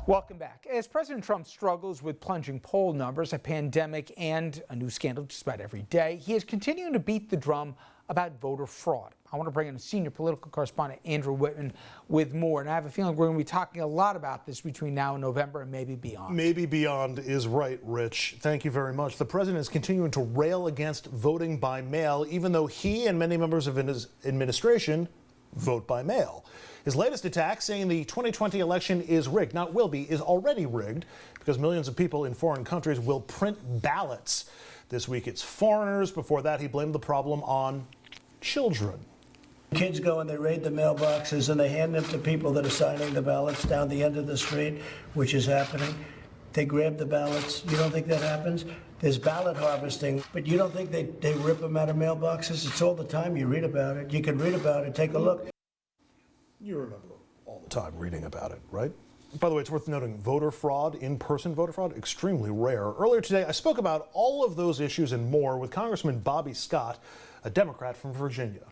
Welcome back. As President Trump struggles with plunging poll numbers, a pandemic, and a new scandal just about every day, he is continuing to beat the drum about voter fraud. I want to bring in a senior political correspondent, Andrew Whitman, with more. And I have a feeling we're going to be talking a lot about this between now and November and maybe beyond. Maybe beyond is right, Rich. Thank you very much. The president is continuing to rail against voting by mail, even though he and many members of his administration vote by mail. His latest attack, saying the 2020 election is rigged, not will be, is already rigged, because millions of people in foreign countries will print ballots. This week it's foreigners. Before that, he blamed the problem on children. Kids go and they raid the mailboxes and they hand them to people that are signing the ballots down the end of the street, which is happening. They grab the ballots. You don't think that happens? There's ballot harvesting, but you don't think they rip them out of mailboxes? It's all the time. You read about it. You can read about it. Take a look. You remember all the time reading about it, right? By the way, it's worth noting, voter fraud, in-person voter fraud, extremely rare. Earlier today, I spoke about all of those issues and more with Congressman Bobby Scott, a Democrat from Virginia.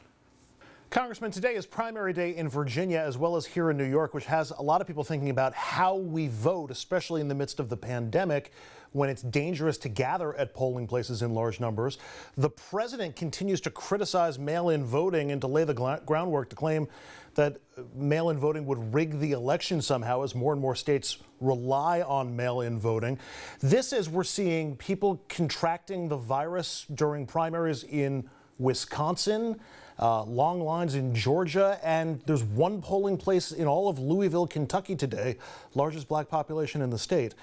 Congressman, today is primary day in Virginia as well as here in New York, which has a lot of people thinking about how we vote, especially in the midst of the pandemic, when it's dangerous to gather at polling places in large numbers. The president continues to criticize mail-in voting and to lay the groundwork to claim that mail-in voting would rig the election somehow as more and more states rely on mail-in voting. This as we're seeing people contracting the virus during primaries in Wisconsin, long lines in Georgia, and there's one polling place in all of Louisville, Kentucky today, largest black population in the state.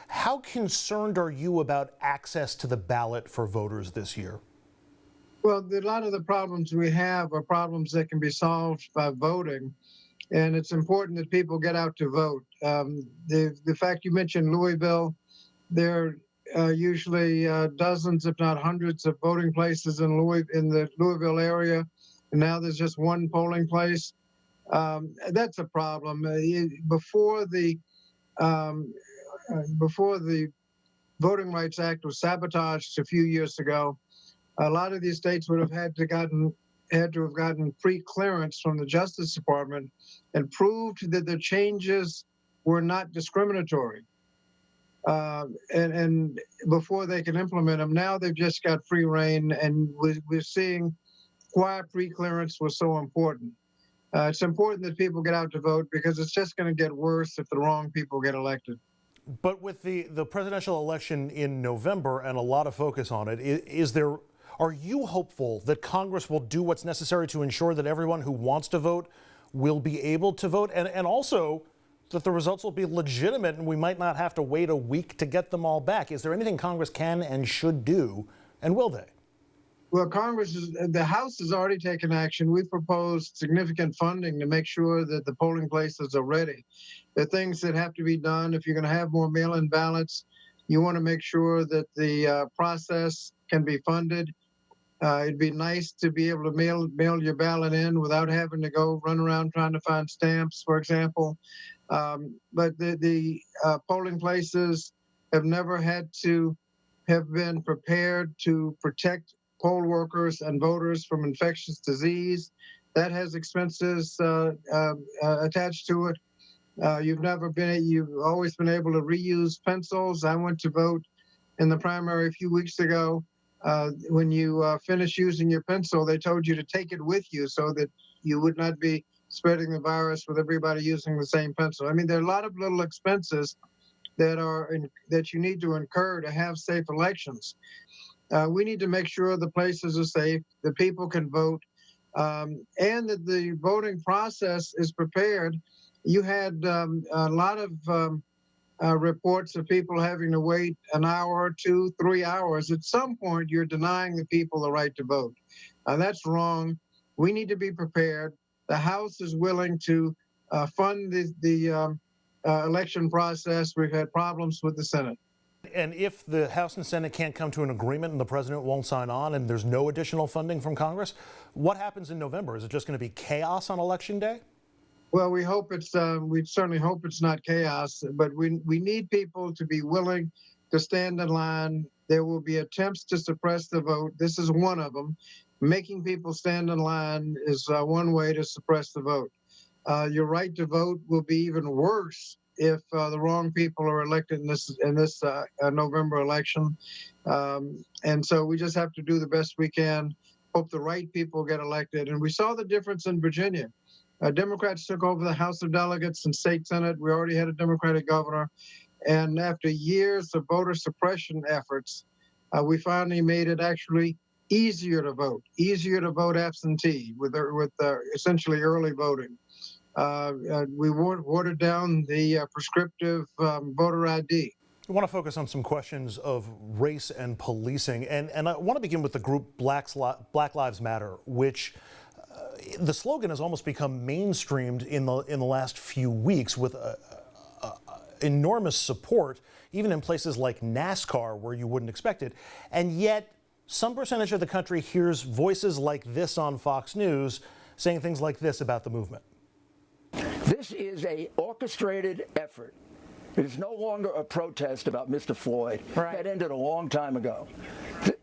How concerned are you about access to the ballot for voters this year? Well, a lot of the problems we have are problems that can be solved by voting, and it's important that people get out to vote. The fact you mentioned Louisville, there are usually dozens, if not hundreds, of voting places in the Louisville area, and now there's just one polling place. That's a problem. Before the Voting Rights Act was sabotaged a few years ago, a lot of these states would have had to have gotten pre-clearance from the Justice Department and proved that the changes were not discriminatory. And before they can implement them, now they've just got free reign, and we're seeing why pre-clearance was so important. It's important that people get out to vote because it's just going to get worse if the wrong people get elected. But with the presidential election in November and a lot of focus on it, are you hopeful that Congress will do what's necessary to ensure that everyone who wants to vote will be able to vote, and also that the results will be legitimate and we might not have to wait a week to get them all back? Is there anything Congress can and should do, and will they? Well, the House has already taken action. We've proposed significant funding to make sure that the polling places are ready. There are things that have to be done. If you're going to have more mail-in ballots, you want to make sure that the process can be funded. It'd be nice to be able to mail your ballot in without having to go run around trying to find stamps, for example. But the polling places have never had to have been prepared to protect poll workers and voters from infectious disease. That has expenses attached to it. You've always been able to reuse pencils. I went to vote in the primary a few weeks ago. When you finish using your pencil, they told you to take it with you so that you would not be spreading the virus with everybody using the same pencil. I mean, there are a lot of little expenses that you need to incur to have safe elections. We need to make sure the places are safe, the people can vote, and that the voting process is prepared. You had a lot of reports of people having to wait an hour, 2, 3 hours. At some point, you're denying the people the right to vote. That's wrong. We need to be prepared. The House is willing to fund the election process. We've had problems with the Senate. And if the House and Senate can't come to an agreement and the president won't sign on and there's no additional funding from Congress, what happens in November? Is it just going to be chaos on Election Day? Well, we certainly hope it's not chaos, but we need people to be willing to stand in line. There will be attempts to suppress the vote. This is one of them. Making people stand in line is one way to suppress the vote. Your right to vote will be even worse if the wrong people are elected in this November election. And so we just have to do the best we can, hope the right people get elected. And we saw the difference in Virginia. Democrats took over the House of Delegates and state Senate. We already had a Democratic governor. And after years of voter suppression efforts, we finally made it actually easier to vote absentee with essentially early voting. We watered down the prescriptive voter ID. I want to focus on some questions of race and policing, and I want to begin with the group Black Lives Matter, which the slogan has almost become mainstreamed in the last few weeks with enormous support, even in places like NASCAR where you wouldn't expect it. And yet, some percentage of the country hears voices like this on Fox News saying things like this about the movement. This is an orchestrated effort. It is no longer a protest about Mr. Floyd. Right. That ended a long time ago.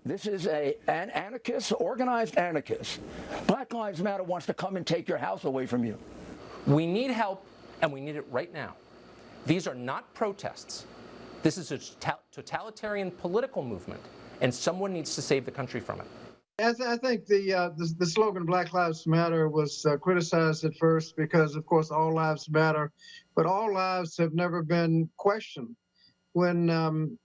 This is an anarchist, organized anarchist. Black Lives Matter wants to come and take your house away from you. We need help, and we need it right now. These are not protests. This is a totalitarian political movement, and someone needs to save the country from it. I think the slogan Black Lives Matter was criticized at first because, of course, all lives matter, but all lives have never been questioned. When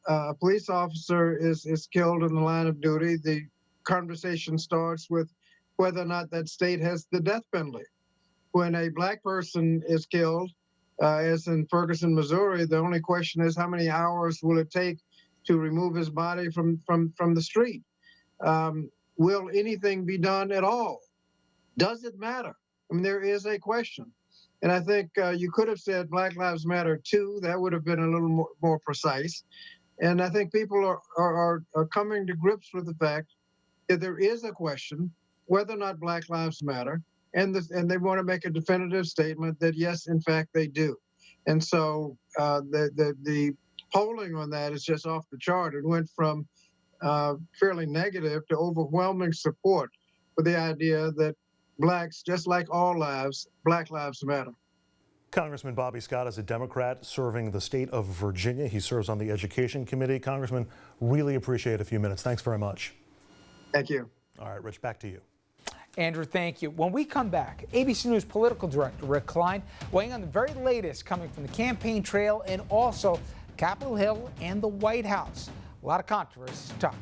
a police officer is killed in the line of duty, the conversation starts with whether or not that state has the death penalty. When a black person is killed, as in Ferguson, Missouri, the only question is how many hours will it take to remove his body from the street? Will anything be done at all? Does it matter? I mean, there is a question. And I think you could have said Black Lives Matter too. That would have been a little more precise. And I think people are coming to grips with the fact that there is a question whether or not Black Lives Matter, and they want to make a definitive statement that yes, in fact, they do. And so the polling on that is just off the chart. It went from fairly negative to overwhelming support for the idea that blacks, just like all lives, Black Lives Matter. Congressman Bobby Scott is a Democrat serving the state of Virginia. He serves on the Education Committee. Congressman, really appreciate a few minutes. Thanks very much. Thank you. All right, Rich, back to you. Andrew, thank you. When we come back, ABC News political director Rick Klein weighing on the very latest coming from the campaign trail and also Capitol Hill and the White House. A lot of controversy to talk.